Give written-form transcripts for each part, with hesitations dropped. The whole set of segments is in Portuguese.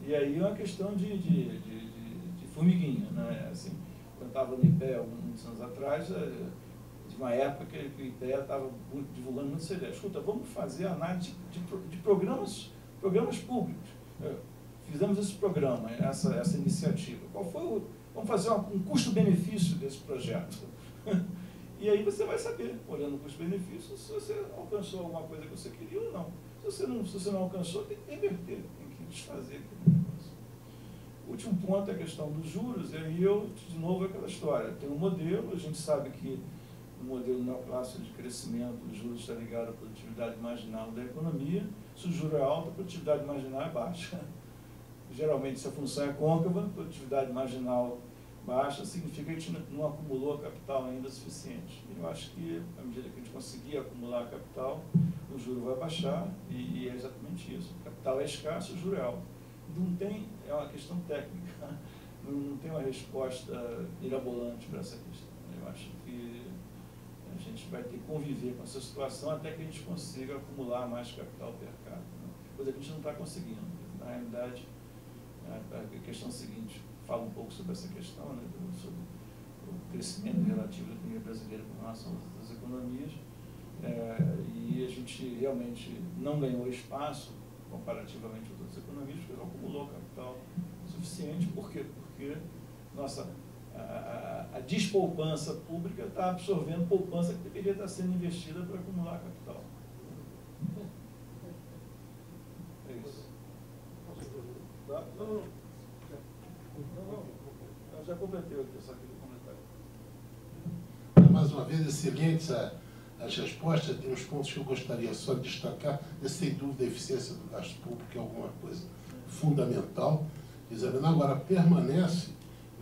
E aí é uma questão de formiguinha, né? Assim, quando eu estava no IPEA, alguns anos atrás, de uma época que o IPEA estava divulgando muito essa ideia. Escuta, vamos fazer análise de programas públicos. Fizemos esse programa, essa iniciativa. Qual foi vamos fazer um custo-benefício desse projeto. E aí você vai saber, olhando o custo-benefício, se você alcançou alguma coisa que você queria ou não. Se você não alcançou, tem que reverter, tem que desfazer aquele negócio. O último ponto é a questão dos juros, e aí de novo, aquela história. Tem um modelo, a gente sabe que o modelo neoclássico de crescimento, os juros está ligado à produtividade marginal da economia. Se o juro é alto, a produtividade marginal é baixa. Geralmente, se a função é côncava, a produtividade marginal baixa significa que a gente não acumulou capital ainda suficiente. Eu acho que, à medida que a gente conseguir acumular capital, o juro vai baixar, e é exatamente isso. O capital é escasso, o juro é alto. Não tem, é uma questão técnica, não tem uma resposta mirabolante para essa questão. Eu acho que a gente vai ter que conviver com essa situação até que a gente consiga acumular mais capital per capita, né? Coisa que a gente não está conseguindo. Na realidade, a questão seguinte, fala um pouco sobre essa questão, né, sobre o crescimento relativo da economia brasileira com relação às outras economias, e a gente realmente não ganhou espaço comparativamente às outras economias, porque não acumulou capital suficiente. Por quê? Porque a despoupança pública está absorvendo poupança que deveria estar sendo investida para acumular capital. É isso. Tá? Não, eu já completei aqui, só queria comentar. Mais uma vez, excelentes as respostas. Tem uns pontos que eu gostaria só de destacar. Sem dúvida, a eficiência do gasto público é alguma coisa fundamental. Examinar agora permanece,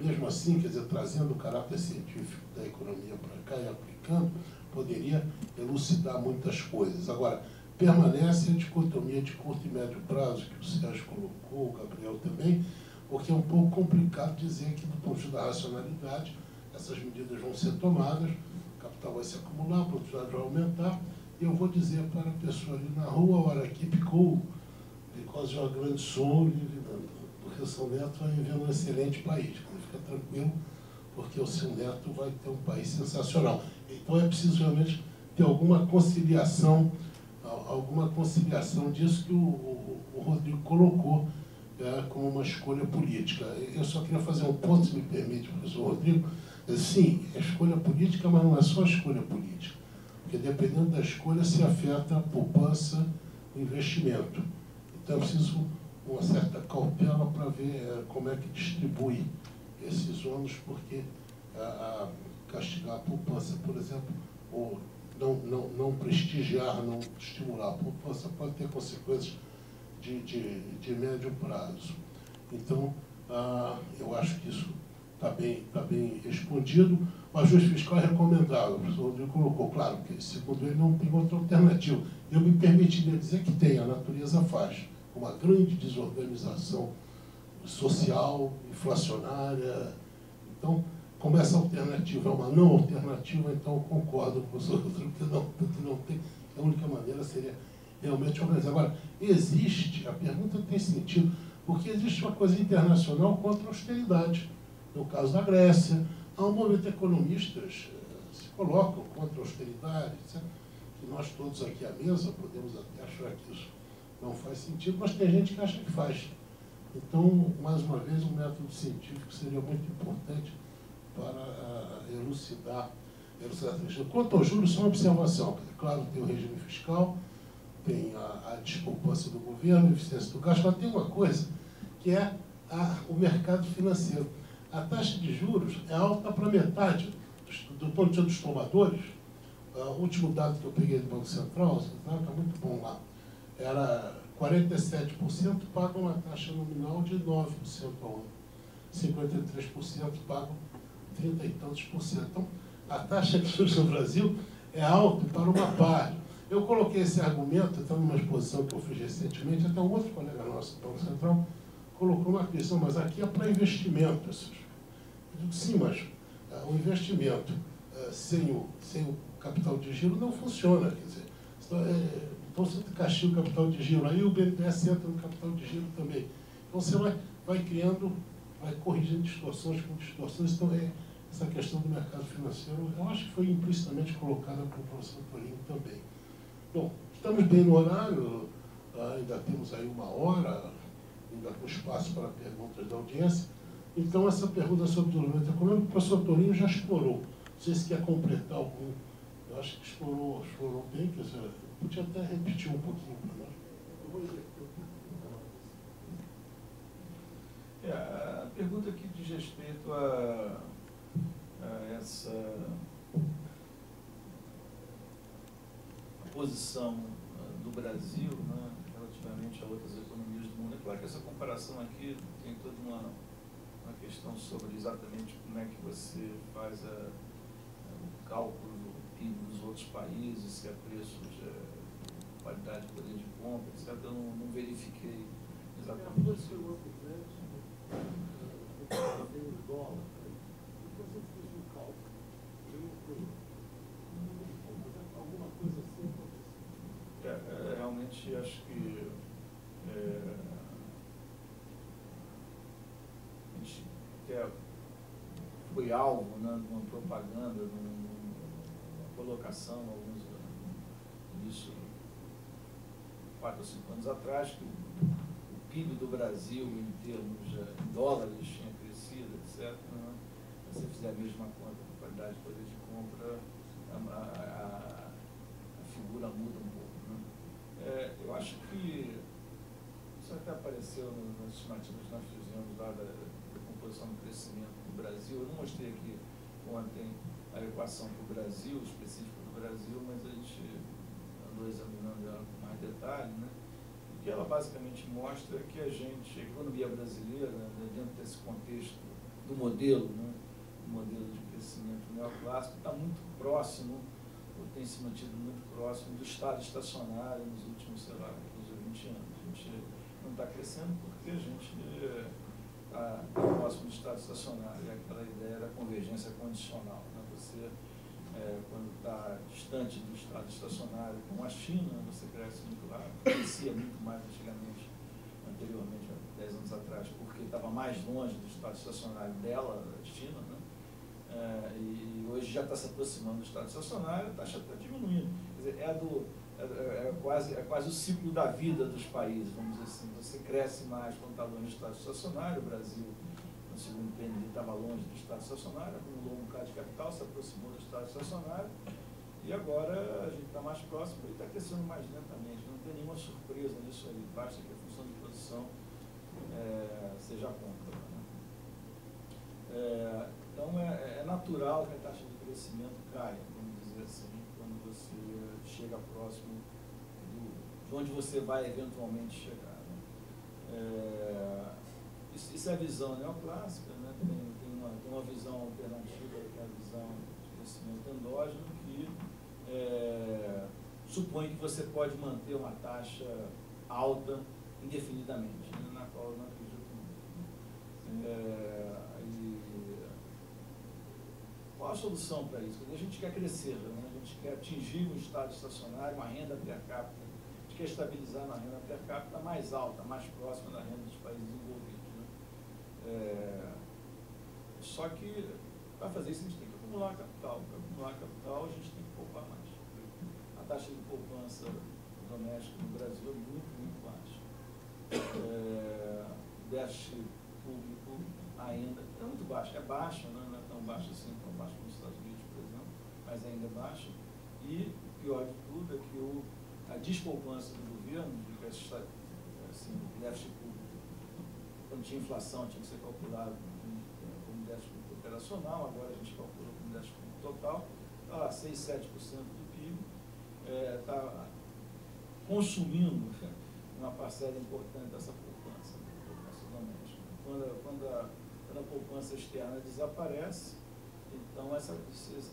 mesmo assim, quer dizer, trazendo o caráter científico da economia para cá e aplicando, poderia elucidar muitas coisas. Agora, permanece a dicotomia de curto e médio prazo, que o Sérgio colocou, o Gabriel também, porque é um pouco complicado dizer que, do ponto de vista da racionalidade, essas medidas vão ser tomadas, o capital vai se acumular, a produtividade vai aumentar, e eu vou dizer para a pessoa ali na rua, olha, keep cool, because you are grande soul, porque o seu neto vai viver num excelente país. Fica tranquilo, porque o seu neto vai ter um país sensacional. Então é preciso realmente ter alguma conciliação disso que o Rodrigo colocou como uma escolha política. Eu só queria fazer um ponto, se me permite, professor Rodrigo. Sim, é escolha política, mas não é só escolha política, porque dependendo da escolha se afeta a poupança, o investimento. Então é preciso uma certa cautela para ver como é que distribui esses ônus, porque castigar a poupança, por exemplo, ou não prestigiar, não estimular a poupança, pode ter consequências de médio prazo. Então, eu acho que isso está bem respondido. O ajuste fiscal é recomendável, o professor Rodrigo colocou, claro, que segundo ele não tem outra alternativa. Eu me permitiria dizer que tem, a natureza faz uma grande desorganização social, inflacionária. Então, como essa alternativa é uma não alternativa, então eu concordo com o professor Rodrigo que não tem, a única maneira seria realmente organizar. Agora, a pergunta tem sentido, porque existe uma coisa internacional contra a austeridade. No caso da Grécia, há um movimento de economistas se colocam contra a austeridade, etc., que nós todos aqui à mesa podemos até achar que isso não faz sentido, mas tem gente que acha que faz. Então, mais uma vez, um método científico seria muito importante para elucidar essa questão. Quanto aos juros, só uma observação. Claro, tem o regime fiscal, tem a despoupança do governo, a eficiência do gasto, mas tem uma coisa que é o mercado financeiro. A taxa de juros é alta para metade do ponto de vista dos tomadores. O último dado que eu peguei do Banco Central, está muito bom lá, era 47% pagam uma taxa nominal de 9% ao ano. 53% pagam 30 e tantos por cento. Então, a taxa de juros no Brasil é alta para uma parte. Eu coloquei esse argumento, então, numa exposição que eu fiz recentemente, até um outro colega nosso do Banco Central colocou uma questão, mas aqui é para investimento. Eu digo, sim, mas o investimento sem o capital de giro não funciona. Quer dizer, então você castiga o capital de giro, aí o BNDES entra no capital de giro também. Então, Então você vai criando, vai corrigindo distorções com distorções. Então, essa questão do mercado financeiro, eu acho que foi implicitamente colocada pelo professor Torinho também. Bom, estamos bem no horário, ainda temos aí 1 hora, ainda com espaço para perguntas da audiência. Então, essa pergunta sobre desenvolvimento econômico, o professor Torinho já explorou. Não sei se quer completar algum. Eu acho que explorou bem, quer dizer, podia até repetir um pouquinho para nós. Eu vou ler. A pergunta aqui diz respeito a essa posição do Brasil, né, relativamente a outras economias do mundo. É claro que essa comparação aqui tem toda uma questão sobre exatamente como é que você faz o cálculo do PIB dos outros países, se é preços, qualidade de poder de compra, etc. Eu não verifiquei exatamente isso. Dólar, depois eu fiz um cálculo, alguma coisa assim aconteceu. Realmente acho que a gente foi alvo, né, de uma propaganda, de uma colocação, alguns disso 4 ou 5 anos atrás, que o PIB do Brasil, em termos em dólares, tinha crescido, etc. Né? Se você fizer a mesma conta com qualidade de poder de compra, a figura muda um pouco. Né? Eu acho que isso até apareceu nas estimativas que nós fizemos lá da composição do crescimento do Brasil. Eu não mostrei aqui ontem a equação para o Brasil, específica do Brasil, mas a gente andou examinando ela com mais detalhe, né? O que ela basicamente mostra é que a economia brasileira, né, dentro desse contexto do modelo, né, do modelo de crescimento neoclássico, está muito próximo, ou tem se mantido muito próximo do estado estacionário nos últimos, sei lá, 20 anos. A gente não está crescendo porque a gente está próximo do estado estacionário. É aquela ideia da convergência condicional. Né? Você, quando está distante do estado estacionário, como a China, você cresce muito lá, crescia muito mais anteriormente, há 10 anos atrás, porque estava mais longe do estado estacionário dela, da China, né? E hoje já está se aproximando do estado estacionário, a taxa está diminuindo. Quer dizer, é quase o ciclo da vida dos países, vamos dizer assim. Você cresce mais quando está longe do estado estacionário. O Brasil, no segundo PND, estava longe do estado estacionário, acumulou um bocado de capital, se aproximou do estado estacionário, e agora a gente está mais próximo e está crescendo mais lentamente. Não tem nenhuma surpresa nisso aí, basta que a função de produção seja contra. Né? Então, é natural que a taxa de crescimento caia, vamos dizer assim, quando você chega próximo de onde você vai eventualmente chegar. Né? Isso é a visão neoclássica, né? Tem uma visão alternativa, que é a visão de crescimento endógeno, que supõe que você pode manter uma taxa alta indefinidamente, né? Na qual eu não acredito muito. Qual a solução para isso? A gente quer crescer, né? A gente quer atingir um estado estacionário, uma renda per capita, a gente quer estabilizar uma renda per capita mais alta, mais próxima da renda dos países desenvolvidos. Né? Só que, para fazer isso, a gente tem que acumular capital. Para acumular capital, a gente tem que poupar mais. A taxa de poupança doméstica no Brasil é muito, muito baixa. O déficit público ainda é muito baixo. É baixo, né? Não é tão baixo assim, tão baixo como nos Estados Unidos, por exemplo, mas ainda é baixo. E o pior de tudo é que a despoupança do governo, assim, o déficit público, quando tinha inflação, tinha que ser calculado como déficit público operacional, agora a gente calcula como déficit público total, está lá 6, 7% do PIB, está consumindo uma parcela importante dessa poupança doméstica. Quando a poupança externa desaparece, então essa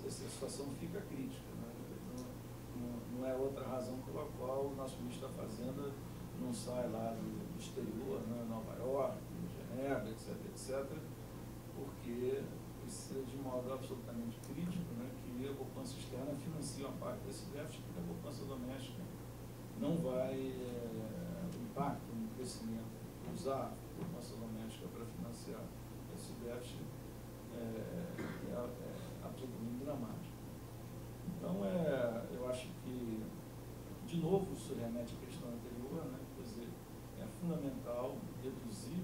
situação fica crítica. Né? Não é outra razão pela qual o nosso ministro da Fazenda não sai lá do exterior, né? Nova York, Genebra, etc., porque precisa de modo absolutamente crítico, né? Que a poupança externa financia uma parte desse déficit, porque a poupança doméstica não vai, o impacto no crescimento usar a poupança doméstica para financiar esse déficit é absolutamente dramático. Então, eu acho que, de novo, isso remete à questão anterior, né? Quer dizer, é fundamental reduzir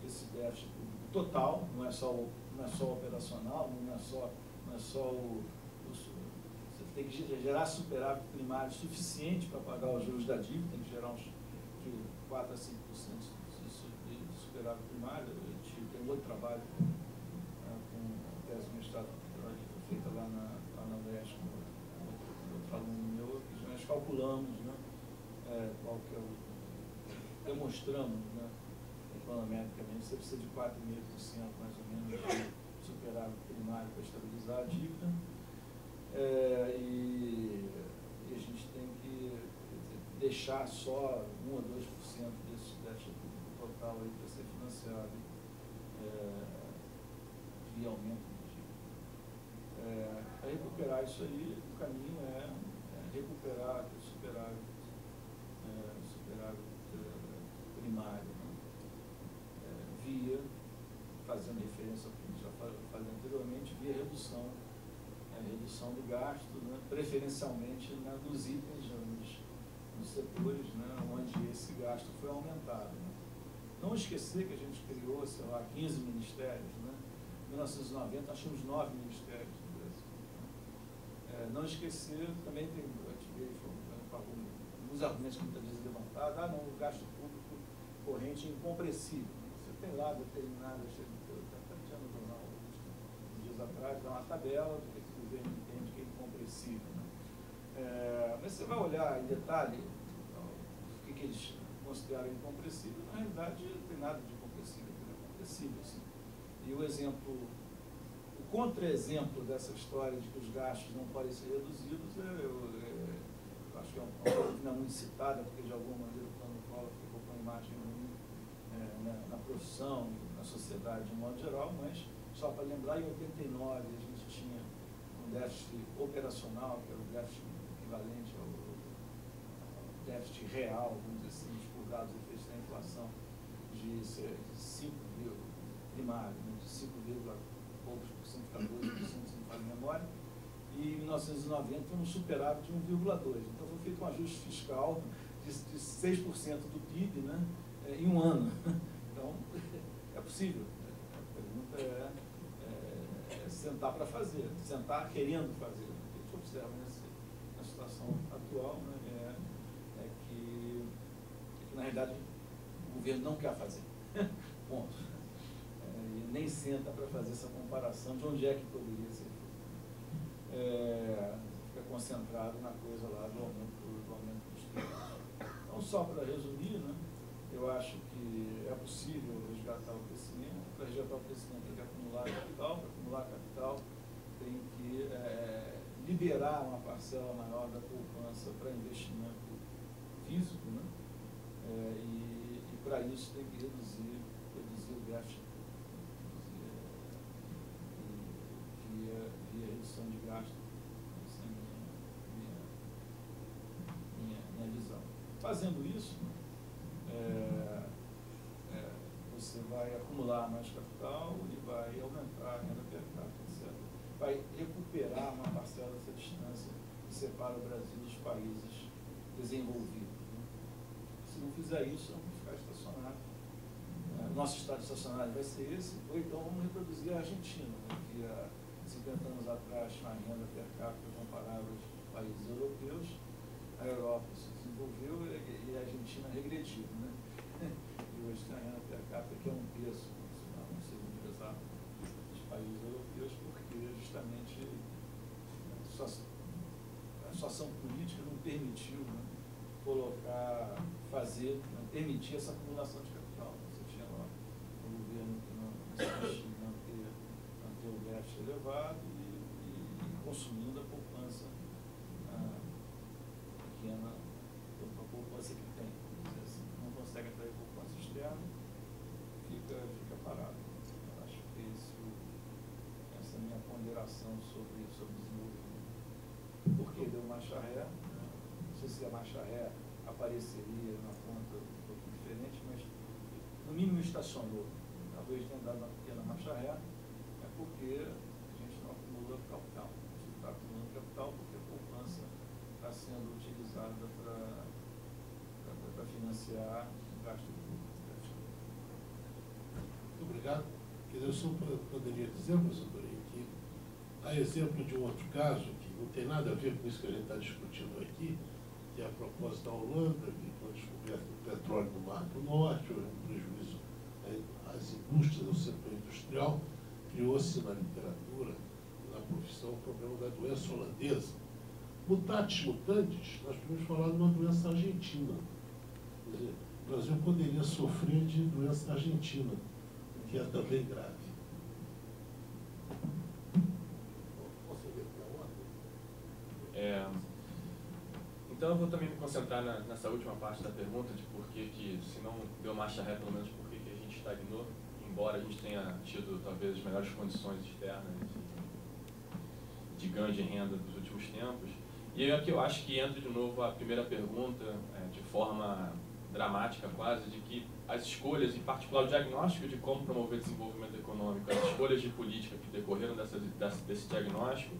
esse déficit total, não é só operacional, não é só você tem que gerar superávit primário suficiente para pagar os juros da dívida, tem que gerar uns de 4 a 5% de superávit primário. Eu tem um outro trabalho com a tese de mestrado feita lá na UESC, com outro aluno meu, que nós calculamos, né, qual que é demonstramos, né, econometricamente, você precisa de 4,5% mais ou menos de superávit primário para estabilizar a dívida, e a gente tem que deixar só 1 a 2% desse déficit total aí para ser financiado via aumento de dívida. Para recuperar isso aí, o caminho é recuperar o superávit primário, né? Via, fazendo referência ao que já falei anteriormente, via redução do gasto, né? Preferencialmente nos itens, nos setores, né? Onde esse gasto foi aumentado. Né? Não esquecer que a gente criou, sei lá, 15 ministérios, né? Em 1990 nós tínhamos 9 ministérios no Brasil. Né? Não esquecer, também tem, alguns argumentos que muitas vezes levantados, não, o gasto público corrente incompressível. Você tem lá determinado, até tinha no jornal, uns dias atrás, dá uma tabela do que o governo entende que é incompressível. Né? Mas você vai olhar em detalhe o que eles consideram incompressível, na realidade não tem nada de incompressível, é compressível. Assim. E o exemplo, o contra-exemplo dessa história de que os gastos não podem ser reduzidos, eu acho que é uma coisa que não é muito citada, porque de alguma maneira o plano Collor ficou com a imagem ruim na profissão, na sociedade de um modo geral, mas só para lembrar, em 89 a gente tinha um déficit operacional, que era o déficit equivalente ao déficit real, vamos dizer assim, expurgado os efeitos da inflação, de 5, primário, né, de 5, poucos por cento, 14%, se não falo memória, e em 1990 um superávit de 1,2%. Então foi feito um ajuste fiscal de 6% do PIB, né, em um ano. Então, é possível. A pergunta é sentar para fazer, sentar querendo fazer. O que a gente observa na situação atual, né, é que, na realidade, o governo não quer fazer. Ponto. E nem senta para fazer essa comparação de onde é que poderia ser feito. Fica concentrado na coisa lá do aumento dos preços. Então, só para resumir, né, eu acho que é possível resgatar o crescimento. Para resgatar o crescimento tem que acumular capital. Para acumular capital tem que liberar uma parcela maior da poupança para investimento físico, né? E para isso tem que reduzir o déficit via redução de gasto. Essa é minha visão. Fazendo isso, você vai acumular mais capital e vai aumentar a renda per capita, etc. Vai recuperar uma parcela dessa distância que separa o Brasil dos países desenvolvidos. Né? Se não fizer isso, vamos ficar estacionado. O nosso estado estacionário vai ser esse, ou então vamos reproduzir a Argentina, né? Que há 50 anos atrás tinha uma renda per capita comparável aos países europeus. A Europa se desenvolveu e a Argentina regrediu, né? E hoje tem a renda per capita que é um terço, não sei o número exato, dos países europeus, porque justamente a situação política não permitiu, né, permitir essa acumulação de capital. Você tinha lá um governo que não insistia em manter o déficit elevado e consumindo a poupança pequena, a poupança que tem. Assim, não consegue atrair poupança externa, fica parado. Eu acho que essa é a minha ponderação sobre desenvolvimento. Por que deu marcha ré? Não sei se a marcha ré apareceria na ponta um pouco diferente, mas estacionou, talvez tenha dado uma pequena marcha ré, é porque a gente não acumula capital. A gente está acumulando capital porque a poupança está sendo utilizada para financiar o gasto público. Muito obrigado. Quer dizer, o senhor poderia dizer, professor Torinho, que há exemplo de um outro caso que não tem nada a ver com isso que a gente está discutindo aqui, que é a propósito da Holanda, que com a descoberta do petróleo no Mar do Norte, houve um prejuízo às indústrias, ao setor industrial, criou-se na literatura e na profissão o problema da doença holandesa. Mutatis mutandis, nós podemos falar de uma doença argentina. Quer dizer, o Brasil poderia sofrer de doença argentina, que é também grave. Posso ver para onde? Então eu vou também me concentrar nessa última parte da pergunta, de por que se não deu marcha ré, pelo menos por que a gente estagnou, embora a gente tenha tido talvez as melhores condições externas de ganho de renda dos últimos tempos. E aí aqui eu acho que entra de novo a primeira pergunta, de forma dramática quase, de que as escolhas, em particular o diagnóstico de como promover desenvolvimento econômico, as escolhas de política que decorreram desse diagnóstico,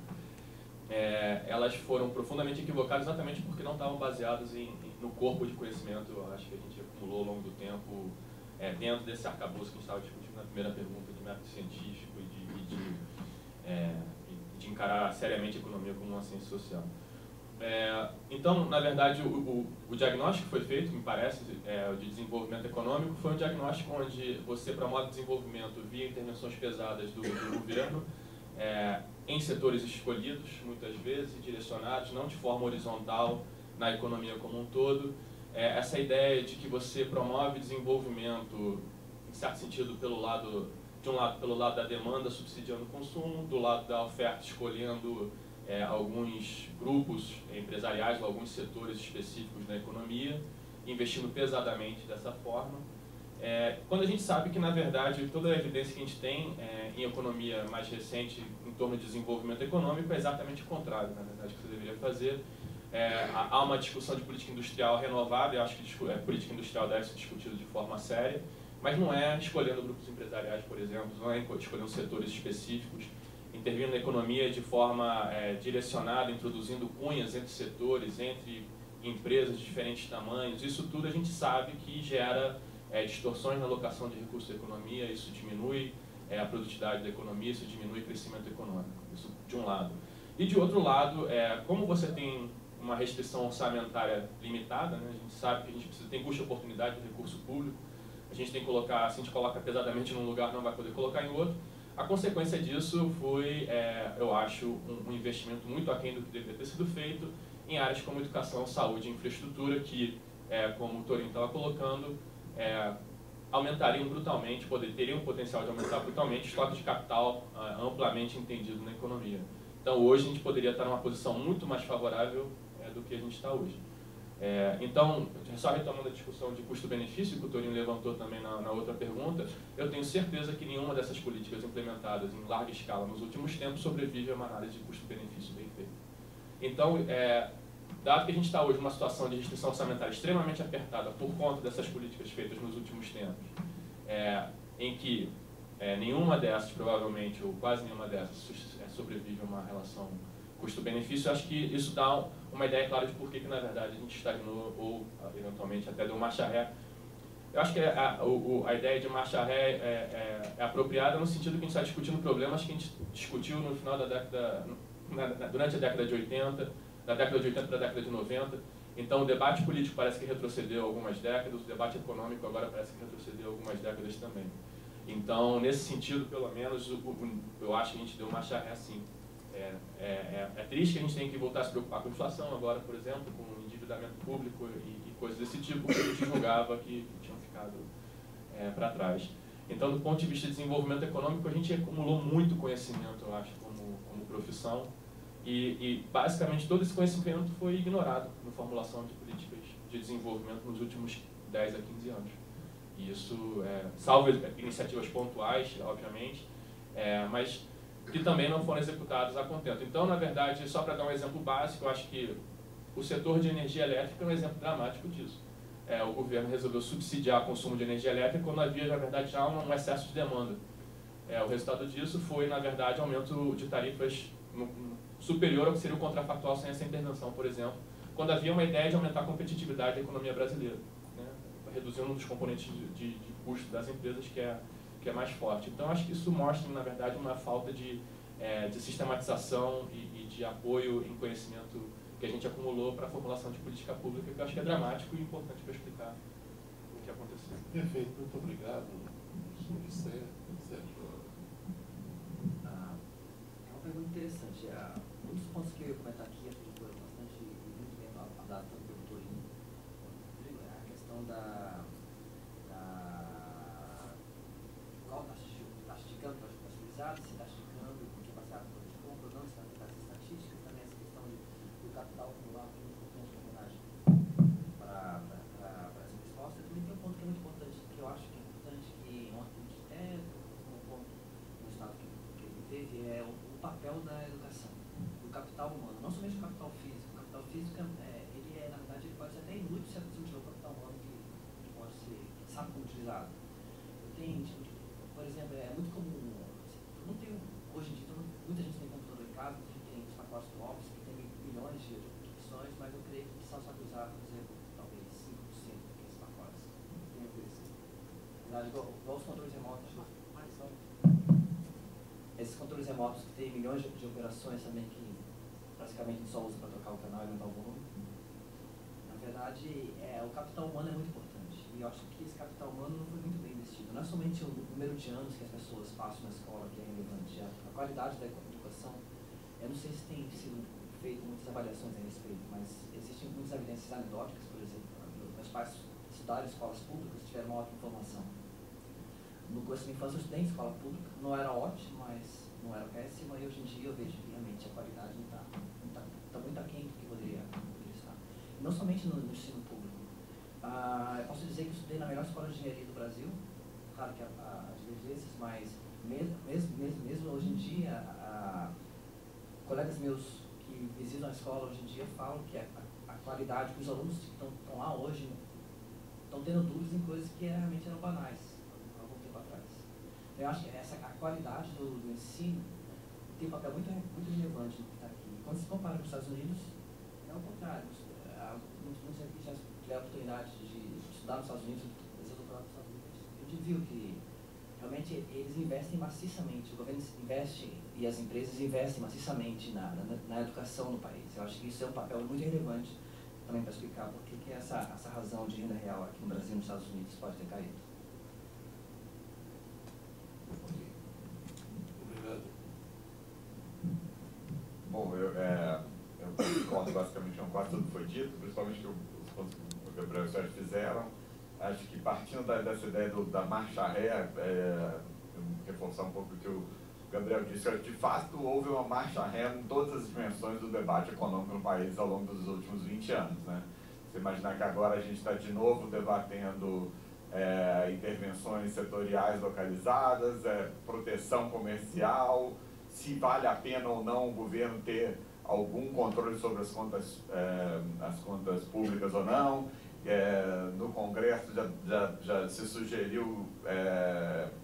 elas foram profundamente equivocadas exatamente porque não estavam baseadas no corpo de conhecimento, eu acho que a gente acumulou ao longo do tempo, dentro desse arcabouço que a gente estava discutindo na primeira pergunta, de método científico e de encarar seriamente a economia como uma ciência social. Então, na verdade, o diagnóstico que foi feito, me parece, de desenvolvimento econômico, foi um diagnóstico onde você promove desenvolvimento via intervenções pesadas do governo, em setores escolhidos, muitas vezes, direcionados, não de forma horizontal na economia como um todo. Essa ideia de que você promove desenvolvimento, em certo sentido, pelo lado da demanda, subsidiando o consumo, do lado da oferta, escolhendo alguns grupos empresariais ou alguns setores específicos da economia, investindo pesadamente dessa forma. Quando a gente sabe que, na verdade, toda a evidência que a gente tem em economia mais recente em torno de desenvolvimento econômico é exatamente o contrário, na verdade, que você deveria fazer. Há uma discussão de política industrial renovada, eu acho que a política industrial deve ser discutida de forma séria, mas não é escolhendo grupos empresariais, por exemplo, não é escolhendo setores específicos, intervindo na economia de forma direcionada, introduzindo cunhas entre setores, entre empresas de diferentes tamanhos. Isso tudo a gente sabe que gera distorções na alocação de recursos da economia, isso diminui a produtividade da economia, isso diminui o crescimento econômico, isso de um lado. E de outro lado, como você tem uma restrição orçamentária limitada, né, a gente sabe que a gente precisa ter custo de oportunidade do recurso público, a gente tem que colocar, se a gente coloca pesadamente num lugar, não vai poder colocar em outro. A consequência disso foi, eu acho, um investimento muito aquém do que deveria ter sido feito em áreas como educação, saúde e infraestrutura, que, como o Torinho estava colocando, aumentariam brutalmente, teriam o potencial de aumentar brutalmente o estoque de capital amplamente entendido na economia. Então, hoje, a gente poderia estar numa posição muito mais favorável do que a gente está hoje. Então, só retomando a discussão de custo-benefício que o Torinho levantou também na outra pergunta, eu tenho certeza que nenhuma dessas políticas implementadas em larga escala nos últimos tempos sobrevive a uma análise de custo-benefício bem feita. Então, dado que a gente está hoje numa situação de restrição orçamentária extremamente apertada por conta dessas políticas feitas nos últimos tempos, em que nenhuma dessas, provavelmente, ou quase nenhuma dessas, sobrevive a uma relação custo-benefício, acho que isso dá uma ideia clara de por que, na verdade, a gente estagnou ou, eventualmente, até deu marcha ré. Eu acho que a ideia de marcha ré é apropriada no sentido que a gente está discutindo problemas que a gente discutiu no final da década, durante a década de 80, da década de 80 para a década de 90. Então, o debate político parece que retrocedeu algumas décadas, o debate econômico agora parece que retrocedeu algumas décadas também. Então, nesse sentido, pelo menos, eu acho que a gente deu marcha ré sim. É triste que a gente tenha que voltar a se preocupar com inflação agora, por exemplo, com endividamento público e coisas desse tipo, que a gente julgava que tinham ficado para trás. Então, do ponto de vista de desenvolvimento econômico, a gente acumulou muito conhecimento, eu acho, como profissão, e basicamente todo esse conhecimento foi ignorado na formulação de políticas de desenvolvimento nos últimos 10 a 15 anos. E isso, salvo iniciativas pontuais, obviamente, mas que também não foram executadas a contento. Então, na verdade, só para dar um exemplo básico, eu acho que o setor de energia elétrica é um exemplo dramático disso. o governo resolveu subsidiar o consumo de energia elétrica quando havia, na verdade, já um excesso de demanda. O resultado disso foi, na verdade, aumento de tarifas superior ao que seria o contrafactual sem essa intervenção, por exemplo, quando havia uma ideia de aumentar a competitividade da economia brasileira, né, reduzindo um dos componentes de custo das empresas que é mais forte. Então, acho que isso mostra, na verdade, uma falta de sistematização e de apoio em conhecimento que a gente acumulou para a formulação de política pública, que eu acho que é dramático e importante para explicar o que aconteceu. Perfeito, muito obrigado. Sérgio. É uma pergunta interessante. Um dos pontos que eu ia comentar aqui, acho que foi bastante, muito bem abordado pelo doutor Lino, é a questão qual está esticando para os utilizados, se está esticando, porque passaram por de compra, não, se está as estatísticas, também essa questão do capital acumulado, que é muito importante, na verdade, para essa resposta. Também tem um ponto que é muito importante, que eu acho que é importante, que ontem a gente até um ponto no estado que ele teve, é o papel da educação, do capital humano, não somente o capital físico. O capital físico, na verdade, ele pode ser até inútil se não tiver o capital humano que pode ser, que sabe como utilizado. Por exemplo, é muito comum, não tem, hoje em dia, muita gente tem computador em casa, muita gente tem os pacotes do Office, que tem milhões de opções, mas eu creio que só sabe usar, por exemplo, talvez 5% daqueles pacotes que tem oferecido. Na verdade, igual os controles remotos, esses controles remotos que tem milhões de operações também que praticamente a gente só usa para trocar o canal e aumentar o volume. Na verdade, o capital humano é muito importante. E eu acho que esse capital humano não foi muito bem investido. Não é somente o número de anos que as pessoas passam na escola que é relevante. A qualidade da educação, eu não sei se tem sido feito muitas avaliações a respeito, mas existem muitas evidências anedóticas, por exemplo. Meus pais estudaram em escolas públicas, tiveram uma ótima formação. No curso de infância eu estudei em escola pública, não era ótimo, mas não era péssima, e hoje em dia eu vejo que realmente a qualidade não está muito aquém do que poderia estar. E não somente no ensino público. Eu posso dizer que eu estudei na melhor escola de engenharia do Brasil, claro que há divergências, mas mesmo hoje em dia, colegas meus que visitam a escola hoje em dia falam que a qualidade, que os alunos que estão lá hoje estão tendo dúvidas em coisas que realmente eram banais algum tempo atrás. Eu acho que a qualidade do ensino tem um papel muito relevante no que está aqui. Quando se compara com os Estados Unidos, é o contrário. Muitos aqui já tiveram a oportunidade de estudar nos Estados Unidos, fazer doutorado nos Estados Unidos. A gente viu que realmente eles investem maciçamente, o governo investe e as empresas investem maciçamente na educação no país. Eu acho que isso é um papel muito relevante também para explicar por que essa razão de renda real aqui no Brasil e nos Estados Unidos pode ter caído. Obrigado. Bom, eu concordo basicamente com quase tudo que foi dito, principalmente os pontos que o Gabriel e o Sérgio fizeram. Acho que partindo dessa ideia da marcha ré, reforçar um pouco o que o Gabriel disse, de fato houve uma marcha ré em todas as dimensões do debate econômico no país ao longo dos últimos 20 anos. Né? Você imaginar que agora a gente está de novo debatendo intervenções setoriais localizadas, proteção comercial, se vale a pena ou não o governo ter algum controle sobre as contas públicas ou não. No Congresso já se sugeriu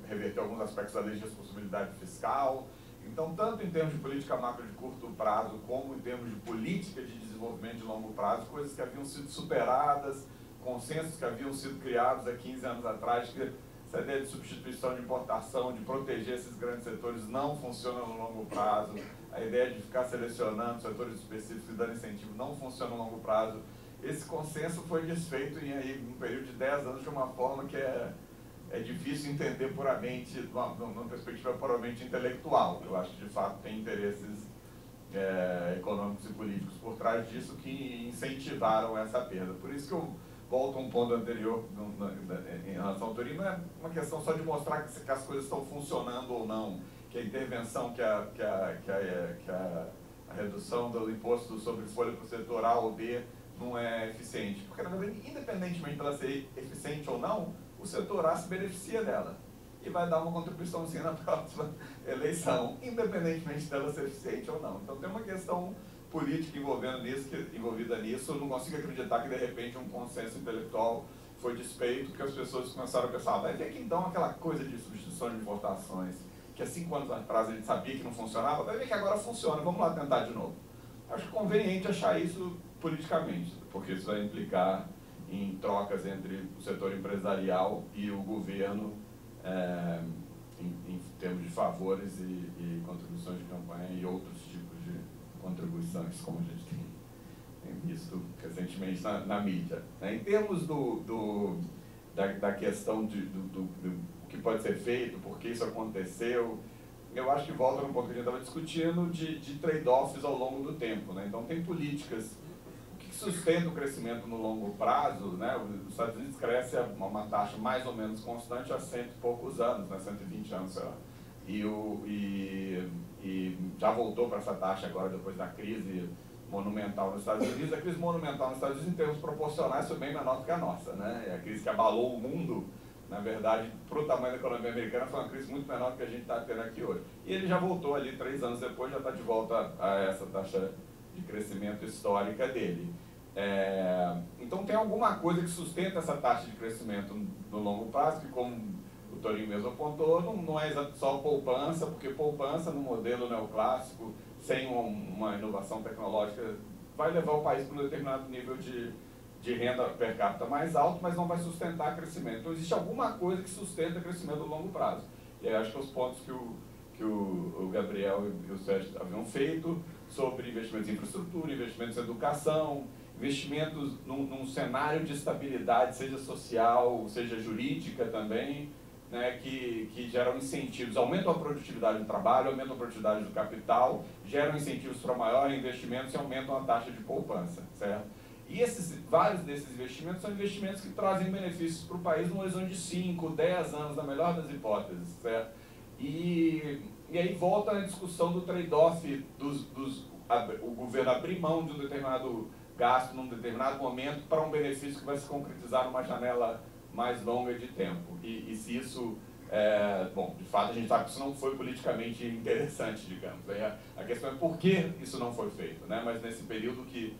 reverter alguns aspectos da lei de responsabilidade fiscal. Então, tanto em termos de política macro de curto prazo, como em termos de política de desenvolvimento de longo prazo, coisas que haviam sido superadas, consensos que haviam sido criados há 15 anos atrás, que essa ideia de substituição de importação, de proteger esses grandes setores, não funciona no longo prazo. A ideia de ficar selecionando setores específicos e dando incentivo não funciona no longo prazo. Esse consenso foi desfeito em um período de 10 anos de uma forma que é difícil entender puramente, numa perspectiva puramente intelectual. Eu acho que, de fato, tem interesses econômicos e políticos por trás disso que incentivaram essa perda. Por isso que eu volto a um ponto anterior em relação ao Turim, não é uma questão só de mostrar que as coisas estão funcionando ou não, que a intervenção, que a redução do imposto sobre folha para o setor A ou B não é eficiente. Porque, na verdade, independentemente dela ser eficiente ou não, o setor A se beneficia dela e vai dar uma contribuiçãozinha na próxima eleição, independentemente dela ser eficiente ou não. Então, tem uma questão política envolvida nisso, eu não consigo acreditar que, de repente, um consenso intelectual foi desfeito, porque as pessoas começaram a pensar, vai ver que então aquela coisa de substituição de votações, que há 5 anos atrás a gente sabia que não funcionava, vai ver que agora funciona, vamos lá tentar de novo. Acho conveniente achar isso politicamente, porque isso vai implicar em trocas entre o setor empresarial e o governo em termos de favores e contribuições de campanha e outros tipos de contribuições, como a gente tem visto recentemente na mídia. Em termos da questão do que pode ser feito, por que isso aconteceu, eu acho que volta no ponto que a gente estava discutindo de trade-offs ao longo do tempo. Então, tem políticas que sustentam o crescimento no longo prazo. Os Estados Unidos cresce a uma taxa mais ou menos constante há 100 e poucos anos, 120 anos, sei lá. E já voltou para essa taxa agora, depois da crise monumental nos Estados Unidos. A crise monumental nos Estados Unidos, em termos proporcionais, foi bem menor do que a nossa. A crise que abalou o mundo, na verdade, para o tamanho da economia americana, foi uma crise muito menor do que a gente está tendo aqui hoje. E ele já voltou ali 3 anos depois, já está de volta a essa taxa de crescimento histórica dele. Então tem alguma coisa que sustenta essa taxa de crescimento no longo prazo, que, como o Torinho mesmo apontou, não é só poupança, porque poupança no modelo neoclássico, sem uma inovação tecnológica, vai levar o país para um determinado nível de renda per capita mais alto, mas não vai sustentar crescimento. Então existe alguma coisa que sustenta crescimento no longo prazo. E aí acho que os pontos que o Gabriel e o Sérgio haviam feito sobre investimentos em infraestrutura, investimentos em educação, investimentos num cenário de estabilidade, seja social, seja jurídica também, que geram incentivos, aumentam a produtividade do trabalho, aumentam a produtividade do capital, geram incentivos para maior investimentos e aumentam a taxa de poupança, certo? E vários desses investimentos são investimentos que trazem benefícios para o país no horizonte de 5, 10 anos, na melhor das hipóteses, certo? E aí volta a discussão do trade-off o governo abrir mão de um determinado gasto num determinado momento para um benefício que vai se concretizar numa janela mais longa de tempo. E se isso... bom, de fato a gente sabe que isso não foi politicamente interessante, digamos. A questão é por que isso não foi feito, Mas nesse período que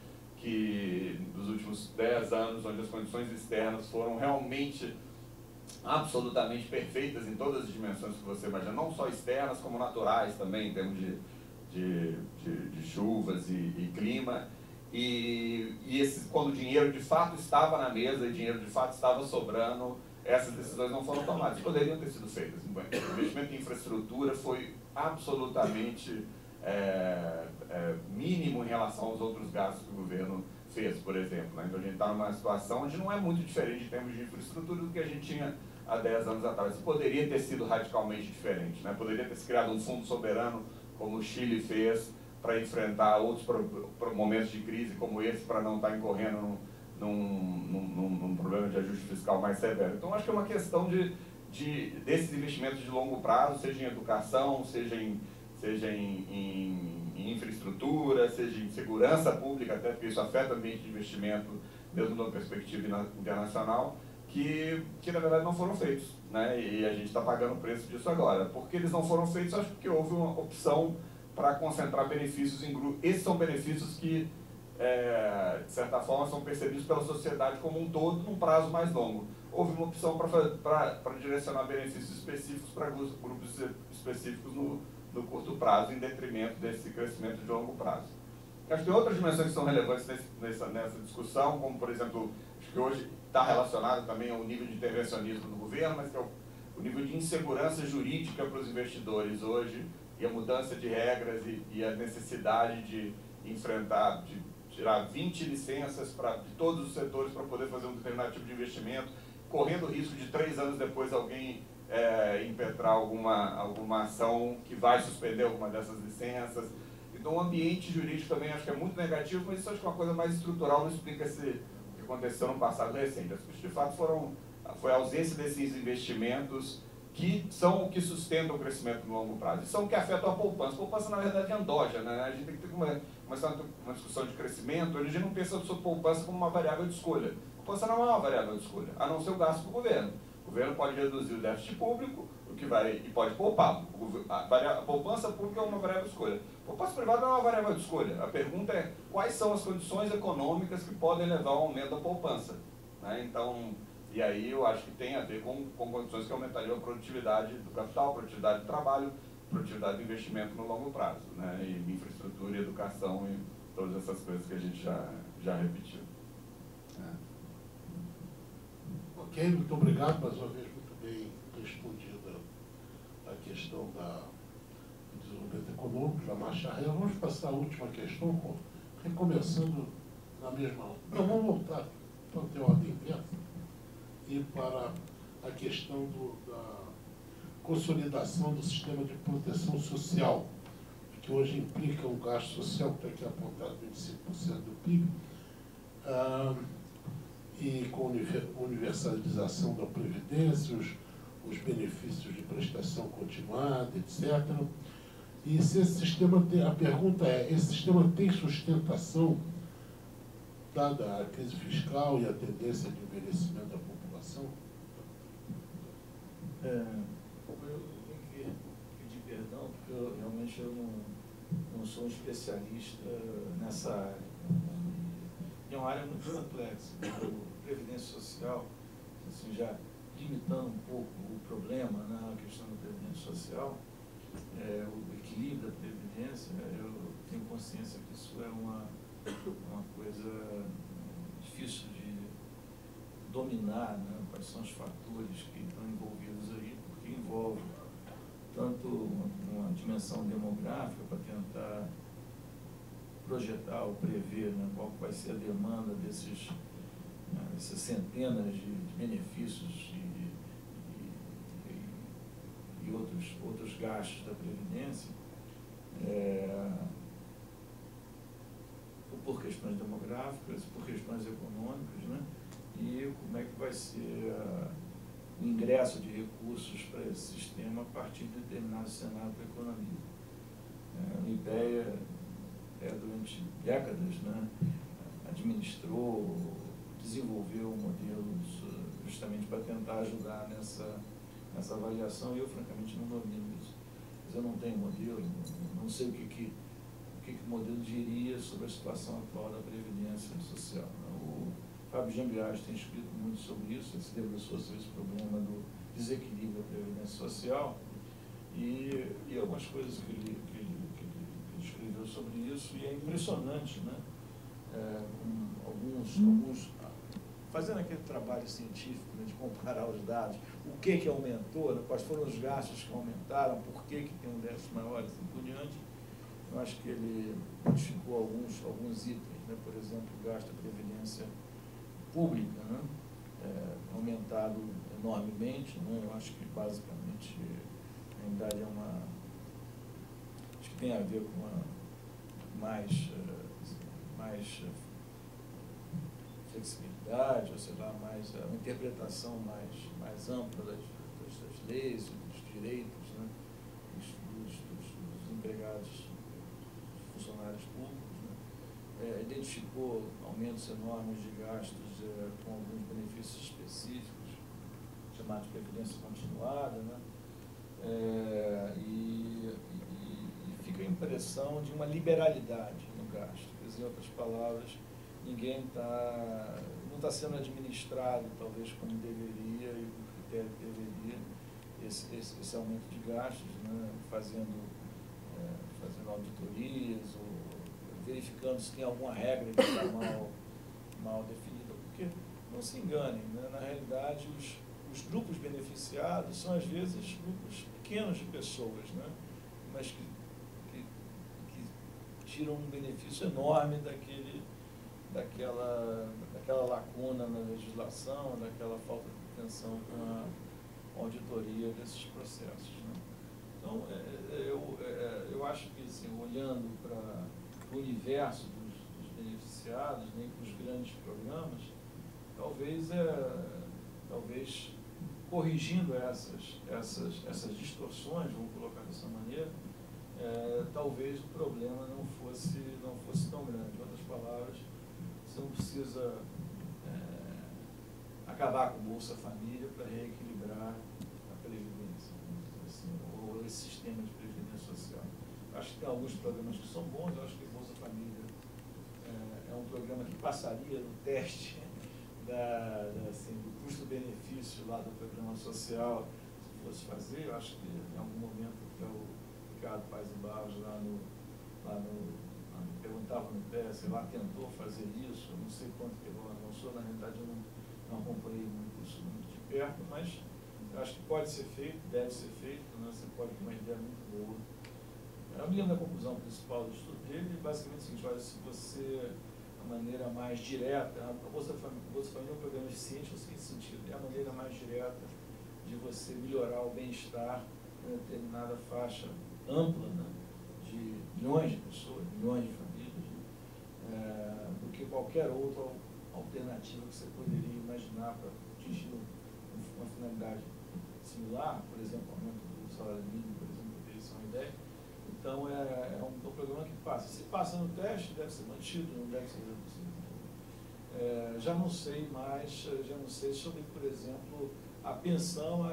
dos últimos 10 anos, onde as condições externas foram realmente absolutamente perfeitas em todas as dimensões que você imagina, não só externas como naturais também, em termos de chuvas e clima, quando o dinheiro de fato estava na mesa e o dinheiro de fato estava sobrando, essas decisões não foram tomadas, poderiam ter sido feitas. O investimento em infraestrutura foi absolutamente mínimo em relação aos outros gastos que o governo fez, por exemplo. Então a gente está numa situação onde não é muito diferente em termos de infraestrutura do que a gente tinha há 10 anos atrás. Poderia ter sido radicalmente diferente, Poderia ter se criado um fundo soberano, como o Chile fez, para enfrentar outros momentos de crise como esse, para não estar incorrendo num problema de ajuste fiscal mais severo. Então acho que é uma questão desses investimentos de longo prazo, seja em educação, seja em infraestrutura, seja em segurança pública, até porque isso afeta o ambiente de investimento, mesmo numa perspectiva internacional, que na verdade não foram feitos, E a gente está pagando o preço disso agora. Por que eles não foram feitos? Acho que houve uma opção para concentrar benefícios em grupos. Esses são benefícios que, de certa forma, são percebidos pela sociedade como um todo num prazo mais longo. Houve uma opção para direcionar benefícios específicos para grupos específicos no curto prazo, em detrimento desse crescimento de longo prazo. Acho que tem outras dimensões que são relevantes nessa discussão, como, por exemplo, acho que hoje está relacionado também ao nível de intervencionismo do governo, mas que é o nível de insegurança jurídica para os investidores hoje, e a mudança de regras e a necessidade de enfrentar, de tirar 20 licenças de todos os setores para poder fazer um determinado tipo de investimento, correndo o risco de 3 anos depois alguém impetrar alguma ação que vai suspender alguma dessas licenças. Então o ambiente jurídico também acho que é muito negativo, mas isso acho que é uma coisa mais estrutural, não explica o que aconteceu no passado recente. Acho que de fato foi a ausência desses investimentos que são o que sustentam o crescimento no longo prazo, e são o que afetam a poupança. A poupança, na verdade, é endógena, A gente tem que ter uma discussão de crescimento, a gente não pensa sobre poupança como uma variável de escolha. A poupança não é uma variável de escolha, a não ser o gasto do governo. O O governo pode reduzir o déficit público, o que vai, e pode poupar. A poupança pública é uma variável de escolha. A poupança privada não é uma variável de escolha. A pergunta é quais são as condições econômicas que podem levar ao aumento da poupança. Né? Então, e aí eu acho que tem a ver com condições que aumentariam a produtividade do capital, a produtividade do trabalho, a produtividade do investimento no longo prazo. Né? E infraestrutura, e educação e todas essas coisas que a gente já repetiu. Ok, muito obrigado, mais uma vez, muito bem respondida a questão do desenvolvimento econômico, da marcha ré. Vamos passar a última questão, recomeçando na mesma. Não, vamos voltar para ter ordem inversa e para a questão da consolidação do sistema de proteção social, que hoje implica um gasto social que está aqui apontado 25% do PIB. E com universalização da Previdência, os benefícios de prestação continuada, etc. E se esse sistema tem, a pergunta é, esse sistema tem sustentação, dada a crise fiscal e a tendência de envelhecimento da população? Eu tenho que pedir perdão, porque realmente eu não sou um especialista nessa área. É uma área muito complexa. Previdência social, assim, já limitando um pouco o problema na questão da previdência social, o equilíbrio da previdência, eu tenho consciência que isso é uma coisa difícil de dominar, né? Quais são os fatores que estão envolvidos aí, porque envolve tanto uma dimensão demográfica para tentar projetar ou prever, né, qual vai ser a demanda dessas centenas de benefícios e outros gastos da Previdência, por questões demográficas, por questões econômicas, né, e como é que vai ser o ingresso de recursos para esse sistema a partir de determinado cenário da economia. A ideia durante décadas, né, administrou, desenvolveu modelos justamente para tentar ajudar nessa avaliação, e eu francamente não domino isso. Mas eu não tenho modelo, não sei o que o modelo diria sobre a situação atual da Previdência Social. O Fábio Jambiage tem escrito muito sobre isso, ele se debruçou sobre esse problema do desequilíbrio da Previdência Social, e algumas coisas que ele escreveu sobre isso, e é impressionante, né? Alguns fazendo aquele trabalho científico, né, de comparar os dados, o que aumentou, né, quais foram os gastos que aumentaram, por que tem um déficit maior, assim por diante. Eu acho que ele modificou alguns itens, né, por exemplo, o gasto da previdência pública, né, aumentado enormemente, né, eu acho que basicamente, na verdade, acho que tem a ver com mais flexibilidade, ou sei lá, uma interpretação mais ampla das leis, dos direitos, né, dos empregados, dos funcionários públicos, né. Identificou aumentos enormes de gastos com alguns benefícios específicos, chamados de previdência continuada, né, e fica a impressão de uma liberalidade no gasto. Quer dizer, em outras palavras, ninguém não está sendo administrado, talvez, como deveria, e o critério que deveria, esse aumento de gastos, né, fazendo auditorias, ou verificando se tem alguma regra que está mal definida, porque, não se enganem, né, na realidade, os grupos beneficiados são, às vezes, grupos pequenos de pessoas, né, mas que tiram um benefício enorme daquela lacuna na legislação, daquela falta de atenção com a auditoria desses processos, né. Então, eu acho que, assim, olhando para o universo dos beneficiados, nem para os grandes programas, talvez corrigindo essas distorções, vamos colocar dessa maneira, talvez o problema não fosse tão grande. Em outras palavras, você não precisa acabar com o Bolsa Família para reequilibrar integrar a Previdência, assim, ou esse sistema de Previdência Social. Acho que tem alguns programas que são bons, eu acho que Bolsa Família é um programa que passaria no teste assim, do custo-benefício lá do programa social, se fosse fazer. Eu acho que em algum momento que o Ricardo Paz e Barros perguntava no pé, sei lá, tentou fazer isso, eu não sei quanto que ele avançou, na realidade eu não acompanhei muito isso muito de perto, mas eu acho que pode ser feito, deve ser feito, né? Você pode ter uma ideia muito boa. Eu me lembro da conclusão principal do estudo dele, basicamente o seguinte: olha, se você, a maneira mais direta, a Bolsa Família é um programa eficiente no seguinte sentido, é a maneira mais direta de você melhorar o bem-estar em uma determinada faixa ampla, né, de milhões de pessoas, milhões de famílias, né, do que qualquer outra alternativa que você poderia imaginar para atingir uma finalidade similar, por exemplo, o aumento do salário mínimo, por exemplo, para ter isso uma ideia. Então, é um programa que passa. Se passa no teste, deve ser mantido, não deve ser reduzido. Já não sei sobre, por exemplo, a pensão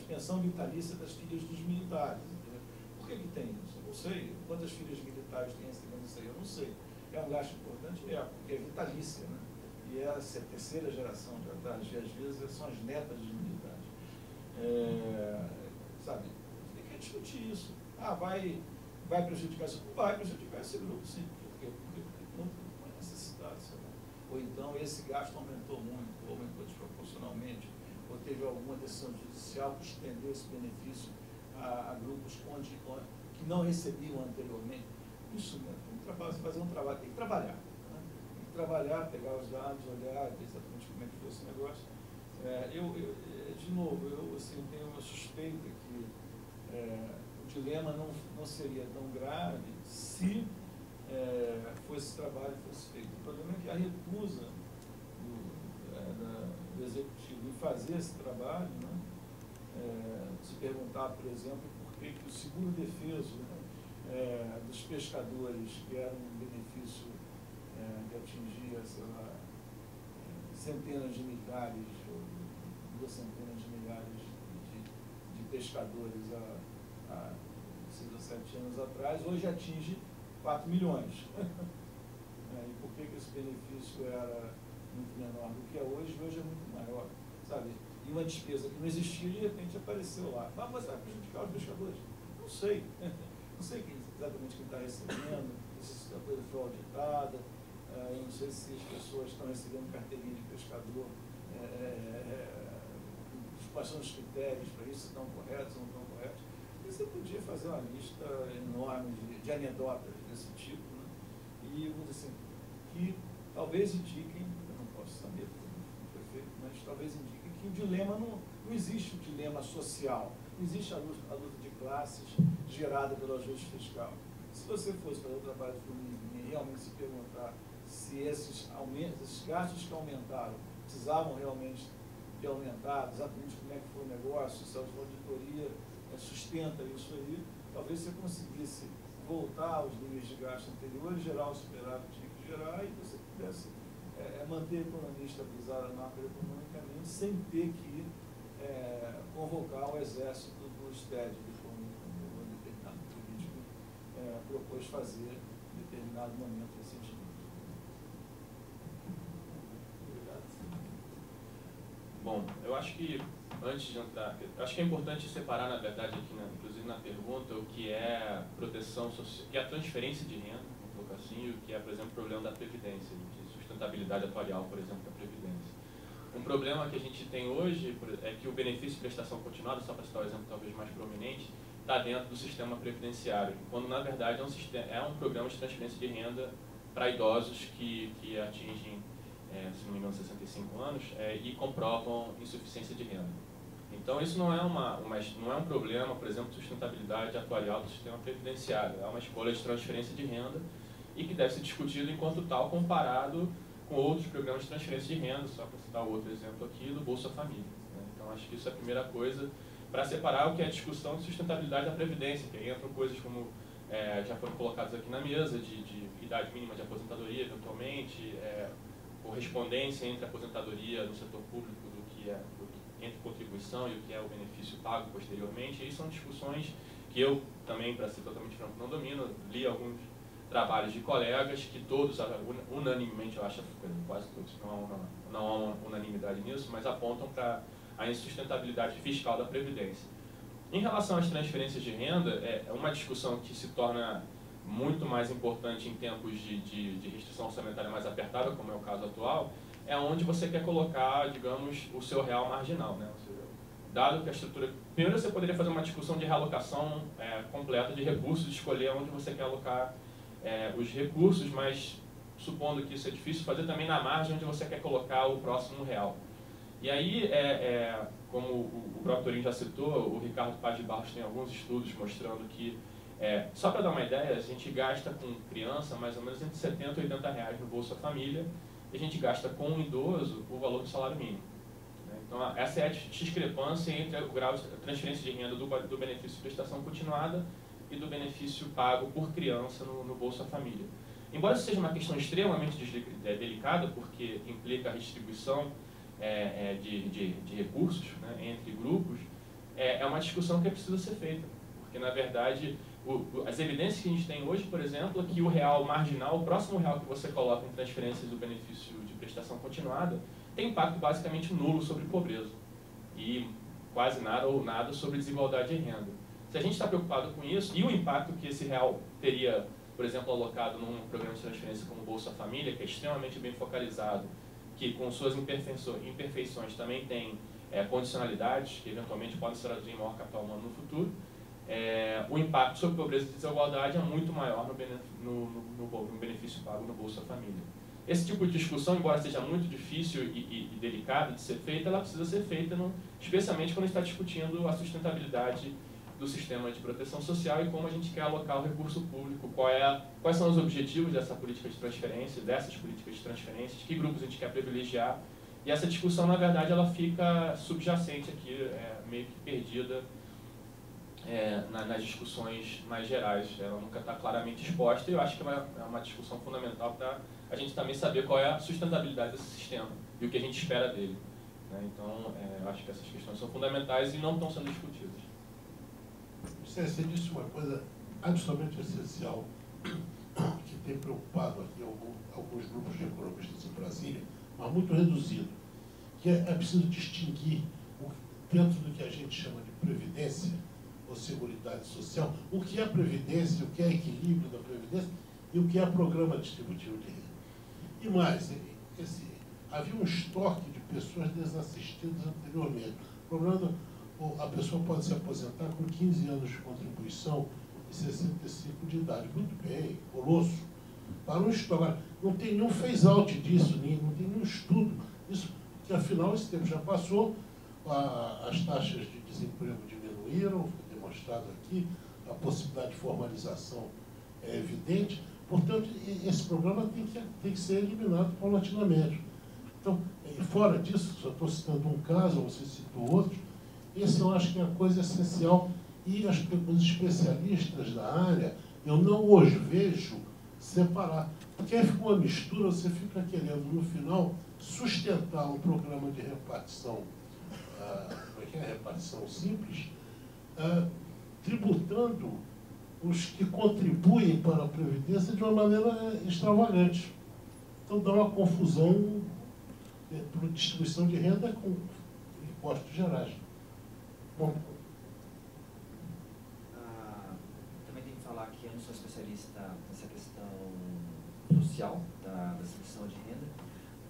pensão vitalícia das filhas dos militares. Entendeu? Por que tem isso? Eu não sei. Quantas filhas militares tem recebendo isso aí? Eu não sei. É um gasto importante? Porque é vitalícia, né? E é a terceira geração já está, às vezes são as netas dos militares. Sabe? Tem que discutir isso. Vai prejudicar esse grupo? Vai prejudicar esse grupo, sim. Por quê? Porque não é necessidade, sabe? Ou então esse gasto aumentou muito, ou aumentou desproporcionalmente, ou teve alguma decisão judicial que estendeu esse benefício a grupos que não recebiam anteriormente. Isso, né? Fazer um trabalho, tem que trabalhar. Né? Tem que trabalhar, pegar os dados, olhar, ver exatamente como é que foi esse negócio. De novo, eu assim, tenho uma suspeita que o dilema não seria tão grave se esse trabalho fosse feito. O problema é que a recusa do Executivo em fazer esse trabalho, né, se perguntar, por exemplo, por que o seguro defeso dos pescadores, que era um benefício que atingia, sei lá, centenas de milhares, ou 2 centenas de milhares de pescadores há 6 ou 7 anos atrás, hoje atinge 4 milhões. E por que esse benefício era muito menor do que é hoje é muito maior, sabe? E uma despesa que não existia, de repente apareceu lá. Mas vai prejudicar os pescadores? Não sei. Não sei exatamente quem está recebendo, se a coisa foi auditada, eu não sei se as pessoas estão recebendo carteirinha de pescador, quais são os critérios para isso, se estão corretos ou não estão corretos. E você podia fazer uma lista enorme de anedotas desse tipo, né? E vamos dizer assim, que talvez indiquem, eu não posso saber porque não foi feito, mas talvez indiquem que o dilema não existe o dilema social, não existe a luta de classes gerada pelo ajuste fiscal. Se você fosse fazer o trabalho de formiguinha e realmente se perguntar se esses gastos que aumentaram precisavam realmente de aumentar, exatamente como é que foi o negócio, se a auditoria sustenta isso aí, talvez você conseguisse voltar aos níveis de gasto anteriores, gerar o superávit que tinha que gerar, e você pudesse manter a economia estabilizada macroeconomicamente sem ter que convocar o exército do STED, como um determinado político propôs fazer em determinado momento recentemente. Obrigado. Bom, eu acho que antes de entrar, acho que é importante separar, na verdade, aqui, inclusive na pergunta, o que é proteção social, o que é a transferência de renda, vamos colocar assim, e o que é, por exemplo, o problema da Previdência, de sustentabilidade atuarial, por exemplo, da Previdência. Um problema que a gente tem hoje é que o benefício de prestação continuada, só para citar o exemplo talvez mais prominente, está dentro do sistema previdenciário, quando na verdade é um programa de transferência de renda para idosos que atingem, se não me engano, 65 anos e comprovam insuficiência de renda. Então isso não é um problema, por exemplo, de sustentabilidade atuarial do sistema previdenciário, é uma escolha de transferência de renda e que deve ser discutido enquanto tal comparado com outros programas de transferência de renda, só para citar outro exemplo aqui, do Bolsa Família. Né? Então acho que isso é a primeira coisa, para separar o que é a discussão de sustentabilidade da Previdência, que aí entram coisas como já foram colocadas aqui na mesa, de idade mínima de aposentadoria, eventualmente, correspondência entre a aposentadoria no setor público do entre contribuição e o que é o benefício pago posteriormente. E são discussões que eu também, para ser totalmente franco, não domino. Li alguns trabalhos de colegas que todos, unanimemente, eu acho, quase todos, não há uma unanimidade nisso, mas apontam para a insustentabilidade fiscal da Previdência. Em relação às transferências de renda, é uma discussão que se torna muito mais importante em tempos de restrição orçamentária mais apertada, como é o caso atual, é onde você quer colocar, digamos, o seu real marginal, né? Ou seja, dado que a estrutura... Primeiro você poderia fazer uma discussão de realocação completa de recursos, escolher onde você quer alocar os recursos, mas supondo que isso é difícil, fazer também na margem onde você quer colocar o próximo real. E aí, como o próprio Torinho já citou, o Ricardo Paz de Barros tem alguns estudos mostrando que, só para dar uma ideia, a gente gasta com criança mais ou menos entre 70 e 80 reais no Bolsa Família, e a gente gasta com um idoso o valor do salário mínimo. Então, essa é a discrepância entre o grau de transferência de renda do benefício de prestação continuada e do benefício pago por criança no Bolsa Família. Embora isso seja uma questão extremamente delicada, porque implica a distribuição de recursos, né, entre grupos, é uma discussão que precisa ser feita. Porque, na verdade, as evidências que a gente tem hoje, por exemplo, é que o real marginal, o próximo real que você coloca em transferências do benefício de prestação continuada, tem impacto basicamente nulo sobre pobreza e quase nada ou nada sobre desigualdade de renda. Se a gente está preocupado com isso, e o impacto que esse real teria, por exemplo, alocado num programa de transferência como o Bolsa Família, que é extremamente bem focalizado, que com suas imperfeições também tem condicionalidades, que eventualmente podem se traduzir em maior capital humano no futuro, o impacto sobre pobreza e desigualdade é muito maior no benefício pago no Bolsa Família. Esse tipo de discussão, embora seja muito difícil e delicada de ser feita, ela precisa ser feita, especialmente quando a gente está discutindo a sustentabilidade do sistema de proteção social e como a gente quer alocar o recurso público, quais são os objetivos dessa política de transferência, dessas políticas de transferências, que grupos a gente quer privilegiar. E essa discussão, na verdade, ela fica subjacente aqui, meio que perdida nas discussões mais gerais. Ela nunca está claramente exposta e eu acho que é uma discussão fundamental para a gente também saber qual é a sustentabilidade desse sistema e o que a gente espera dele. Então, eu acho que essas questões são fundamentais e não estão sendo discutidas. Você disse uma coisa absolutamente essencial que tem preocupado aqui alguns grupos de economistas em Brasília, mas muito reduzido, que é preciso distinguir dentro do que a gente chama de previdência ou seguridade social, o que é previdência, o que é equilíbrio da previdência e o que é programa distributivo de renda. E mais, havia um estoque de pessoas desassistidas anteriormente. O problema a pessoa pode se aposentar com 15 anos de contribuição e 65 de idade. Muito bem, colosso. Para um estudo. Agora, não tem nenhum phase-out disso, não tem nenhum estudo. Isso, porque, afinal, esse tempo já passou, as taxas de desemprego diminuíram, foi demonstrado aqui, a possibilidade de formalização é evidente. Portanto, esse programa tem que ser eliminado paulatinamente. Então, fora disso, só estou citando um caso, você citou outros, esse eu acho que é a coisa essencial e os especialistas da área, eu não hoje vejo separar. Porque aí fica uma mistura, você fica querendo, no final, sustentar um programa de repartição, repartição simples, tributando os que contribuem para a Previdência de uma maneira extravagante. Então dá uma confusão por distribuição de renda com impostos gerais. Bom. Também tem que falar que eu não sou especialista nessa questão social da distribuição de renda,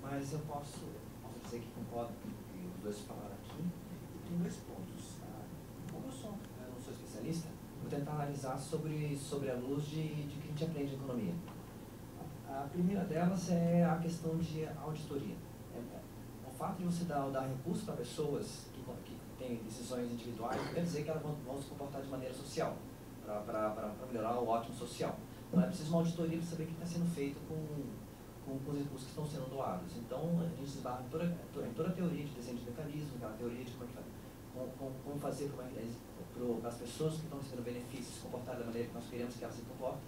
mas eu posso dizer que concordo com o que os dois falaram aqui. E tem dois pontos. Como eu não sou especialista, vou tentar analisar sobre a luz de que a gente aprende em economia. A primeira delas é a questão de auditoria. O fato de você dar recursos para pessoas que têm decisões individuais não quer dizer que elas vão se comportar de maneira social, para melhorar o ótimo social. Então é preciso uma auditoria para saber o que está sendo feito com os recursos que estão sendo doados. Então a gente esbarra em toda a teoria de desenho de mecanismo, aquela teoria de como fazer para as pessoas que estão recebendo benefícios se comportarem da maneira que nós queremos que elas se comportem.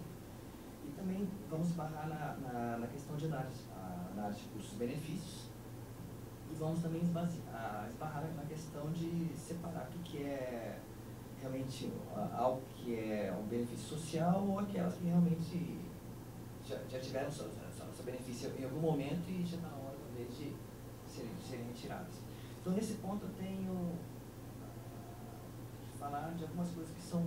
E também vamos esbarrar na questão de análise de custos-benefícios. E vamos também esbarrar na questão de separar o que é realmente algo que é um benefício social ou aquelas que realmente já tiveram seu benefício em algum momento e já está na hora talvez de serem retiradas. Então nesse ponto eu tenho que falar de algumas coisas que são